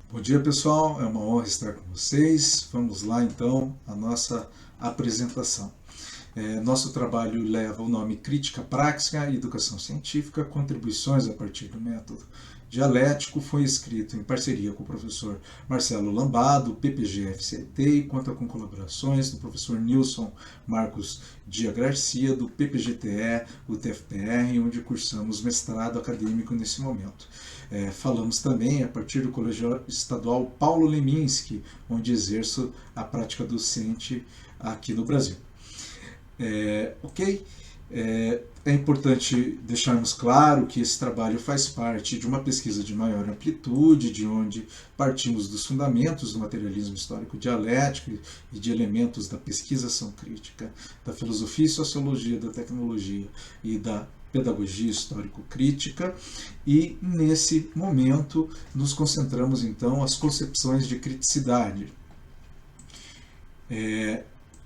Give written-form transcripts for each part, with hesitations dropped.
Bom dia, pessoal. É uma honra estar com vocês. Vamos lá, então, a nossa apresentação. Nosso trabalho leva o nome Crítica Prática e Educação Científica, contribuições a partir do método dialético. Foi escrito em parceria com o professor Marcelo Lambado, PPG-FCT, e conta com colaborações do professor Nilson Marcos Dia Garcia, do PPGTE, o TFPR, onde cursamos mestrado acadêmico nesse momento. Falamos também a partir do Colégio Estadual Paulo Leminski, onde exerço a prática docente aqui no Brasil. Ok? É importante deixarmos claro que esse trabalho faz parte de uma pesquisa de maior amplitude, de onde partimos dos fundamentos do materialismo histórico dialético e de elementos da pesquisação crítica, da filosofia e sociologia da tecnologia e da pedagogia histórico-crítica, e nesse momento nos concentramos então as concepções de criticidade.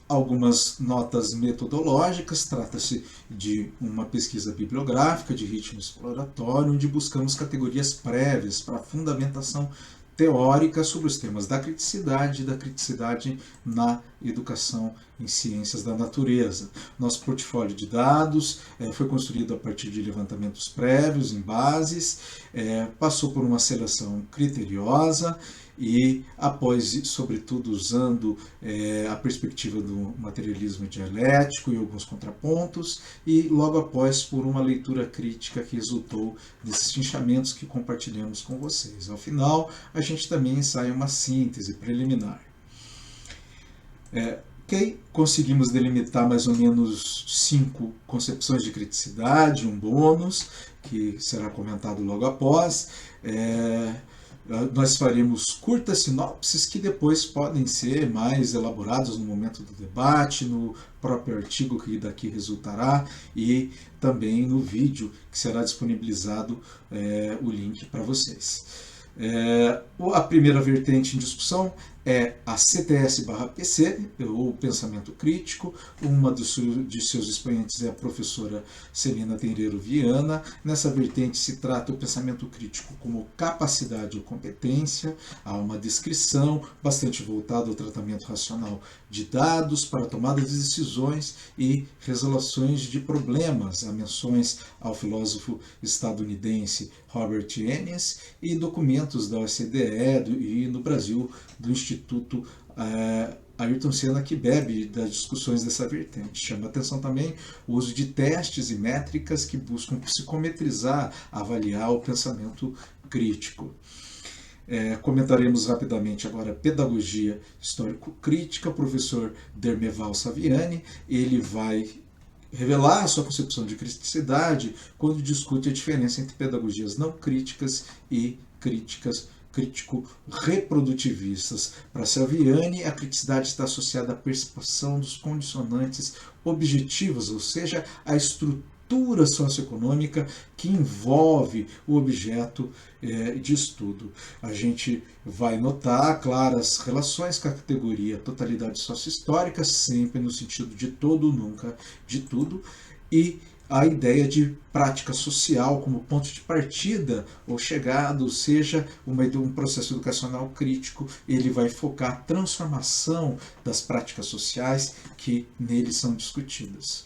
Algumas notas metodológicas, trata-se de uma pesquisa bibliográfica de ritmo exploratório, onde buscamos categorias prévias para a fundamentação teórica sobre os temas da criticidade e da criticidade na educação em ciências da natureza. Nosso portfólio de dados foi construído a partir de levantamentos prévios em bases, passou por uma seleção criteriosa e, após, sobretudo, usando a perspectiva do materialismo dialético e alguns contrapontos, e logo após por uma leitura crítica que resultou desses tinchamentos que compartilhamos com vocês. Ao final, a gente também ensaia uma síntese preliminar. Conseguimos delimitar mais ou menos 5 concepções de criticidade, um bônus, que será comentado logo após. Nós faremos curtas sinopses que depois podem ser mais elaboradas no momento do debate, no próprio artigo que daqui resultará e também no vídeo que será disponibilizado o link para vocês. A primeira vertente em discussão é a CTS/PC, ou Pensamento Crítico. Uma de seus expoentes é a professora Celina Tenreiro Viana. Nessa vertente se trata o pensamento crítico como capacidade ou competência. Há uma descrição bastante voltada ao tratamento racional de dados para tomada de decisões e resoluções de problemas. Há menções ao filósofo estadunidense Robert Ennis e documentos da OCDE e no Brasil do Instituto Ayrton Senna, que bebe das discussões dessa vertente. Chama atenção também o uso de testes e métricas que buscam psicometrizar, avaliar o pensamento crítico. Comentaremos rapidamente agora pedagogia histórico-crítica. O professor Dermeval Saviani, ele vai revelar a sua concepção de criticidade quando discute a diferença entre pedagogias não críticas e críticas crítico-reprodutivistas. Para Saviani, a criticidade está associada à percepção dos condicionantes objetivos, ou seja, à estrutura socioeconômica que envolve o objeto de estudo. A gente vai notar claras relações com a categoria totalidade sociohistórica, sempre no sentido de todo, nunca de tudo, e a ideia de prática social como ponto de partida ou chegada, ou seja, um processo educacional crítico. Ele vai focar a transformação das práticas sociais que nele são discutidas.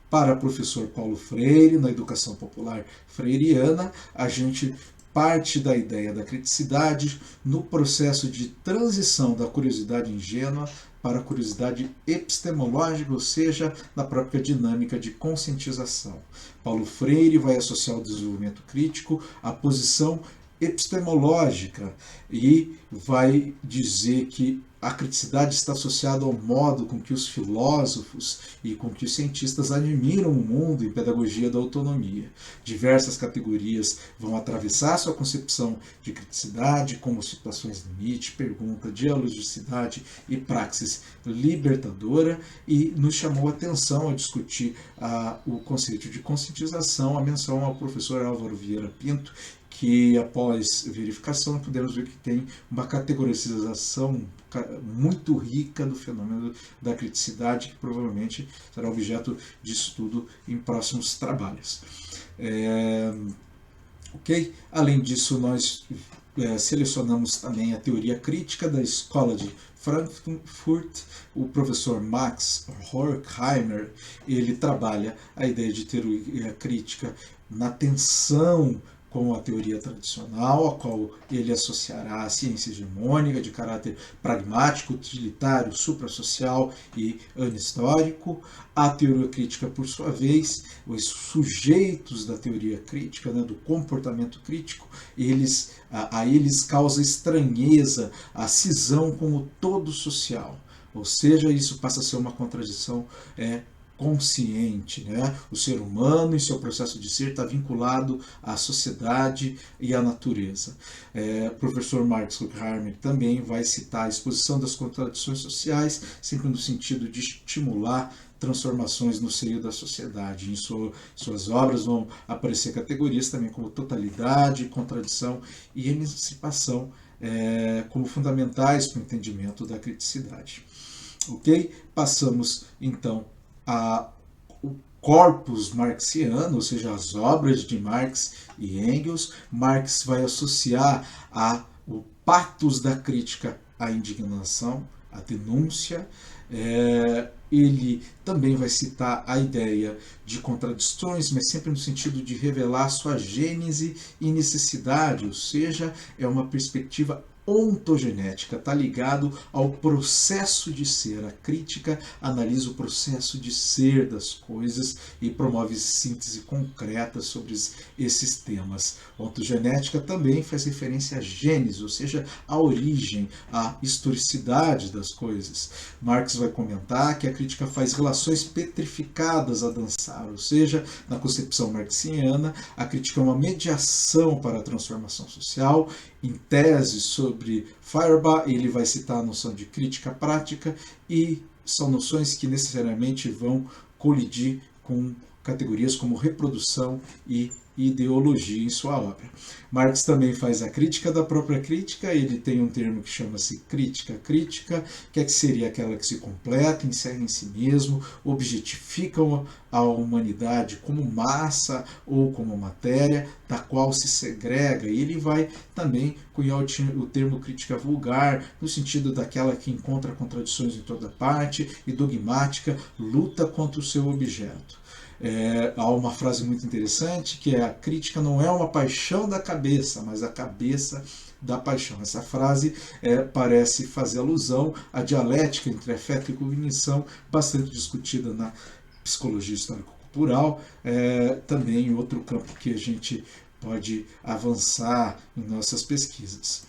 Para o professor Paulo Freire, na educação popular freiriana, a gente parte da ideia da criticidade no processo de transição da curiosidade ingênua para a curiosidade epistemológica, ou seja, na própria dinâmica de conscientização. Paulo Freire vai associar o desenvolvimento crítico à posição epistemológica e vai dizer que a criticidade está associada ao modo com que os filósofos e com que os cientistas admiram o mundo em pedagogia da autonomia. Diversas categorias vão atravessar sua concepção de criticidade, como situações limite, pergunta, dialogicidade e praxis libertadora, e nos chamou a atenção a discutir o conceito de conscientização, a menção ao professor Álvaro Vieira Pinto, que após verificação podemos ver que tem uma categorização muito rica do fenômeno da criticidade, que provavelmente será objeto de estudo em próximos trabalhos. Ok? Além disso, nós selecionamos também a teoria crítica da Escola de Frankfurt. O professor Max Horkheimer, ele trabalha a ideia de teoria crítica na tensão com a teoria tradicional, a qual ele associará a ciência hegemônica de caráter pragmático, utilitário, suprassocial e anistórico. A teoria crítica, por sua vez, os sujeitos da teoria crítica, né, do comportamento crítico, a eles causa estranheza a cisão com o todo social. Ou seja, isso passa a ser uma contradição consciente, né? O ser humano, em seu processo de ser, está vinculado à sociedade e à natureza. O professor Marx Horkheimer também vai citar a exposição das contradições sociais, sempre no sentido de estimular transformações no seio da sociedade. Em suas obras vão aparecer categorias também como totalidade, contradição e emancipação como fundamentais para o entendimento da criticidade. Ok? Passamos então o corpus marxiano, ou seja, as obras de Marx e Engels. Marx vai associar o pathos da crítica à indignação, à denúncia. Ele também vai citar a ideia de contradições, mas sempre no sentido de revelar sua gênese e necessidade, ou seja, é uma perspectiva ontogenética, está ligado ao processo de ser. A crítica analisa o processo de ser das coisas e promove síntese concreta sobre esses temas. Ontogenética também faz referência à gênese, ou seja, à origem, à historicidade das coisas. Marx vai comentar que a crítica faz relações petrificadas a dançar, ou seja, na concepção marxiana, a crítica é uma mediação para a transformação social. Em tese sobre Feuerbach, ele vai citar a noção de crítica prática, e são noções que necessariamente vão colidir com categorias como reprodução e ideologia em sua obra. Marx também faz a crítica da própria crítica. Ele tem um termo que chama-se crítica crítica, que seria aquela que se completa, encerra em si mesmo, objetifica a humanidade como massa ou como matéria, da qual se segrega. E ele vai também cunhar o termo crítica vulgar, no sentido daquela que encontra contradições em toda parte e dogmática, luta contra o seu objeto. Há uma frase muito interessante que é: a crítica não é uma paixão da cabeça, mas a cabeça da paixão. Essa frase parece fazer alusão à dialética entre afeto e cognição, bastante discutida na psicologia histórico-cultural, também outro campo que a gente pode avançar em nossas pesquisas.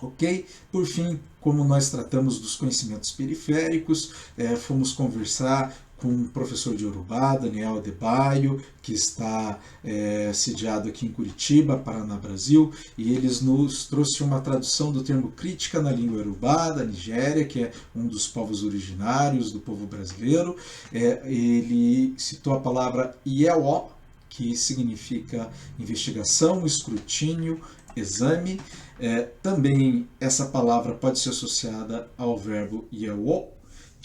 Ok? Por fim, como nós tratamos dos conhecimentos periféricos, fomos conversar com um professor de Yorubá, Daniel Adebayo, que está sediado aqui em Curitiba, Paraná, Brasil, e eles nos trouxe uma tradução do termo crítica na língua Yorubá, da Nigéria, que é um dos povos originários do povo brasileiro. Ele citou a palavra Yewo, que significa investigação, escrutínio, exame. Também essa palavra pode ser associada ao verbo Yewo,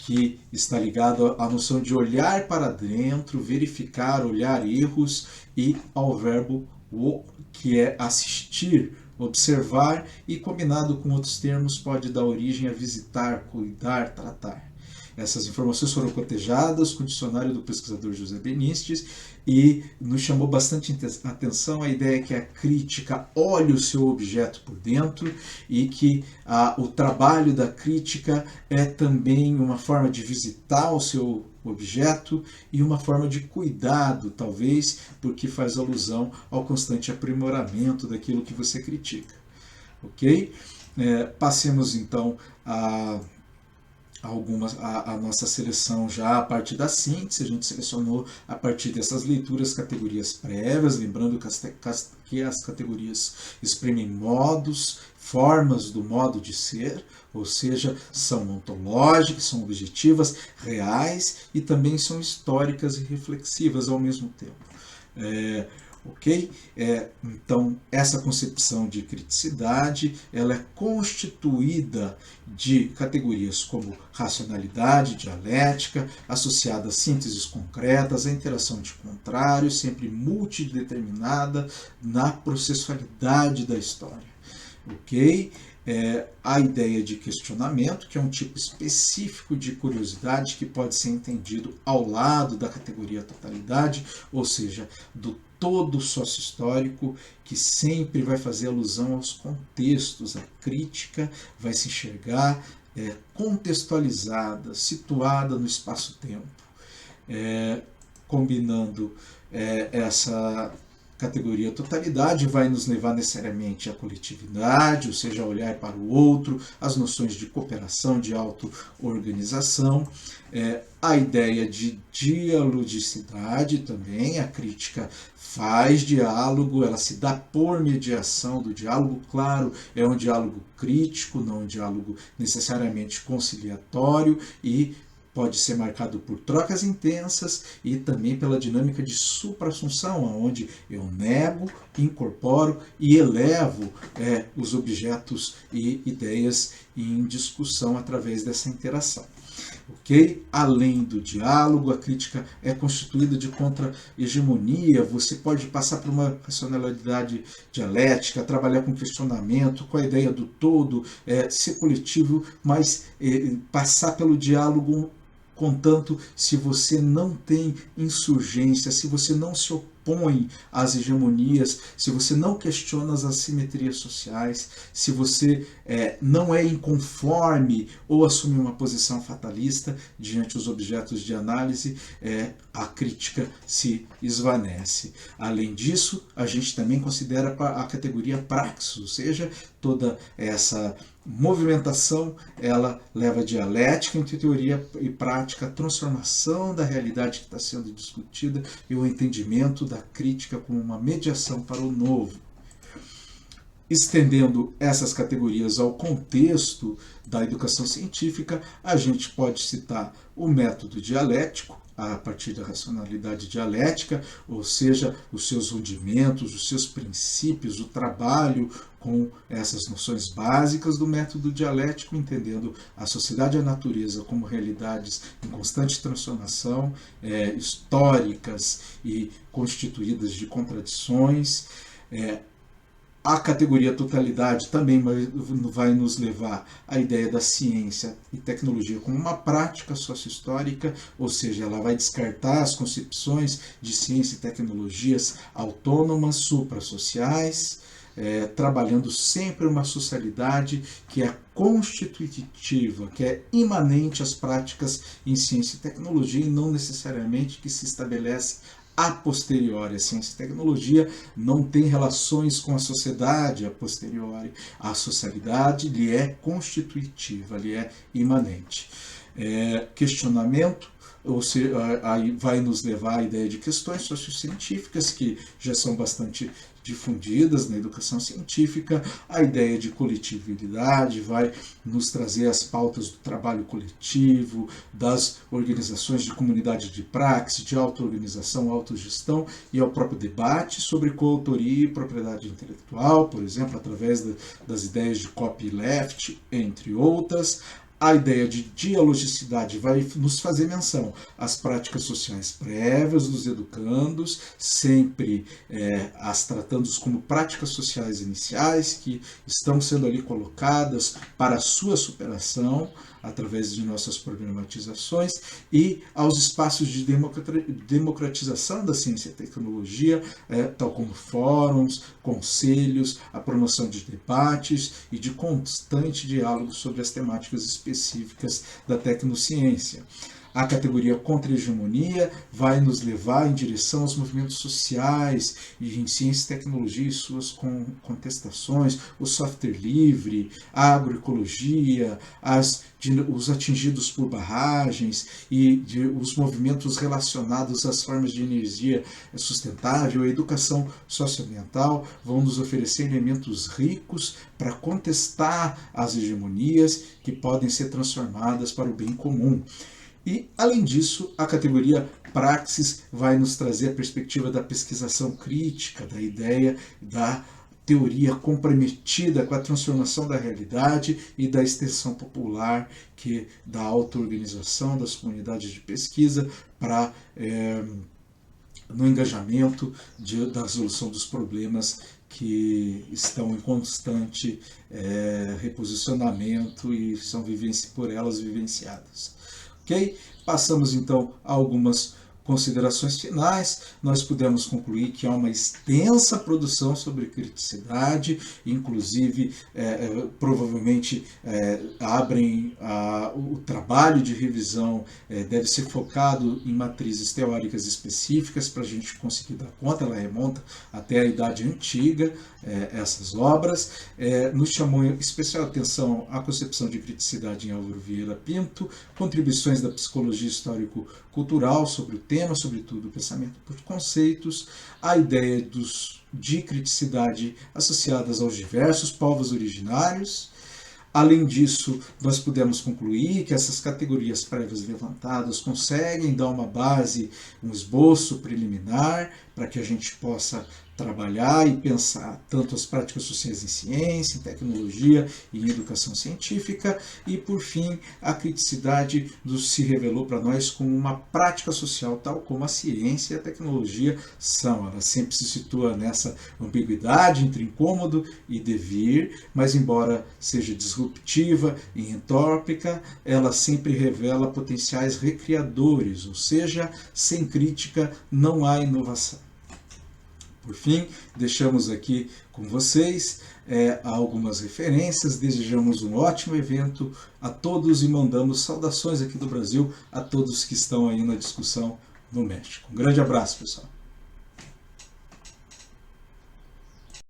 que está ligado à noção de olhar para dentro, verificar, olhar erros, e ao verbo wo, que é assistir, observar, e combinado com outros termos pode dar origem a visitar, cuidar, tratar. Essas informações foram cotejadas com o dicionário do pesquisador José Benistes, e nos chamou bastante atenção a ideia que a crítica olha o seu objeto por dentro, e que o trabalho da crítica é também uma forma de visitar o seu objeto e uma forma de cuidado, talvez, porque faz alusão ao constante aprimoramento daquilo que você critica. Ok? Passemos então a nossa seleção já a partir da síntese. A gente selecionou a partir dessas leituras categorias prévias, lembrando que as categorias exprimem modos, formas do modo de ser, ou seja, são ontológicas, são objetivas, reais, e também são históricas e reflexivas ao mesmo tempo. Ok? Então, essa concepção de criticidade, ela é constituída de categorias como racionalidade, dialética, associada a sínteses concretas, a interação de contrários, sempre multideterminada na processualidade da história. ok? A ideia de questionamento, que é um tipo específico de curiosidade que pode ser entendido ao lado da categoria totalidade, ou seja, do todo sócio-histórico, que sempre vai fazer alusão aos contextos. A crítica vai se enxergar contextualizada, situada no espaço-tempo, combinando essa categoria totalidade, vai nos levar necessariamente à coletividade, ou seja, a olhar para o outro, as noções de cooperação, de auto-organização, a ideia de dialogicidade também, a crítica faz diálogo, ela se dá por mediação do diálogo, claro, é um diálogo crítico, não um diálogo necessariamente conciliatório, e pode ser marcado por trocas intensas e também pela dinâmica de suprassunção, onde eu nego, incorporo e elevo os objetos e ideias em discussão através dessa interação. Okay? Além do diálogo, a crítica é constituída de contra-hegemonia. Você pode passar por uma racionalidade dialética, trabalhar com questionamento, com a ideia do todo, ser coletivo, mas passar pelo diálogo, contanto se você não tem insurgência, se você não se opõe às hegemonias, se você não questiona as assimetrias sociais, se você não é inconforme ou assume uma posição fatalista diante dos objetos de análise, a crítica se esvanece. Além disso, a gente também considera a categoria praxis, ou seja, toda essa movimentação, ela leva a dialética entre teoria e prática, a transformação da realidade que está sendo discutida e o entendimento da crítica como uma mediação para o novo. Estendendo essas categorias ao contexto da educação científica, a gente pode citar o método dialético, a partir da racionalidade dialética, ou seja, os seus rudimentos, os seus princípios, o trabalho com essas noções básicas do método dialético, entendendo a sociedade e a natureza como realidades em constante transformação, históricas e constituídas de contradições. A categoria totalidade também vai nos levar à ideia da ciência e tecnologia como uma prática sócio-histórica, ou seja, ela vai descartar as concepções de ciência e tecnologias autônomas, suprassociais, trabalhando sempre uma socialidade que é constitutiva, que é imanente às práticas em ciência e tecnologia e não necessariamente que se estabelece a posteriori. A ciência e tecnologia não tem relações com a sociedade a posteriori. A socialidade lhe é constitutiva, lhe é imanente. Questionamento, ou seja, aí vai nos levar à ideia de questões sociocientíficas que já são bastante difundidas na educação científica. A ideia de coletividade vai nos trazer as pautas do trabalho coletivo, das organizações de comunidade de praxis, de auto-organização, autogestão e ao próprio debate sobre coautoria e propriedade intelectual, por exemplo, através das ideias de copyleft, entre outras. A ideia de dialogicidade vai nos fazer menção às práticas sociais prévias dos educandos, sempre as tratando como práticas sociais iniciais que estão sendo ali colocadas para a sua superação através de nossas problematizações, e aos espaços de democratização da ciência e tecnologia, tal como fóruns, conselhos, a promoção de debates e de constante diálogo sobre as temáticas específicas da tecnociência. A categoria contra-hegemonia vai nos levar em direção aos movimentos sociais e em ciência e tecnologia e suas contestações, o software livre, a agroecologia, os atingidos por barragens e os movimentos relacionados às formas de energia sustentável, a educação socioambiental vão nos oferecer elementos ricos para contestar as hegemonias que podem ser transformadas para o bem comum. E, além disso, a categoria praxis vai nos trazer a perspectiva da pesquisação crítica, da ideia da teoria comprometida com a transformação da realidade e da extensão popular, que da auto-organização das comunidades de pesquisa no engajamento da resolução dos problemas que estão em constante reposicionamento e são por elas vivenciadas. Ok? Passamos então a algumas considerações finais. Nós pudemos concluir que há uma extensa produção sobre criticidade, inclusive provavelmente abrem o trabalho de revisão deve ser focado em matrizes teóricas específicas para a gente conseguir dar conta. Ela remonta até a Idade Antiga, essas obras. Nos chamou especial atenção a concepção de criticidade em Álvaro Vieira Pinto, contribuições da psicologia histórico-cultural sobre o tema, sobretudo o pensamento por conceitos, a ideia de criticidade associadas aos diversos povos originários. Além disso, nós pudemos concluir que essas categorias prévias levantadas conseguem dar uma base, um esboço preliminar para que a gente possa trabalhar e pensar tanto as práticas sociais em ciência, em tecnologia e em educação científica. E, por fim, a criticidade se revelou para nós como uma prática social, tal como a ciência e a tecnologia são. Ela sempre se situa nessa ambiguidade entre incômodo e devir, mas embora seja disruptiva e entrópica, ela sempre revela potenciais recriadores, ou seja, sem crítica não há inovação. Por fim, deixamos aqui com vocês algumas referências, desejamos um ótimo evento a todos e mandamos saudações aqui do Brasil a todos que estão aí na discussão no México. Um grande abraço, pessoal.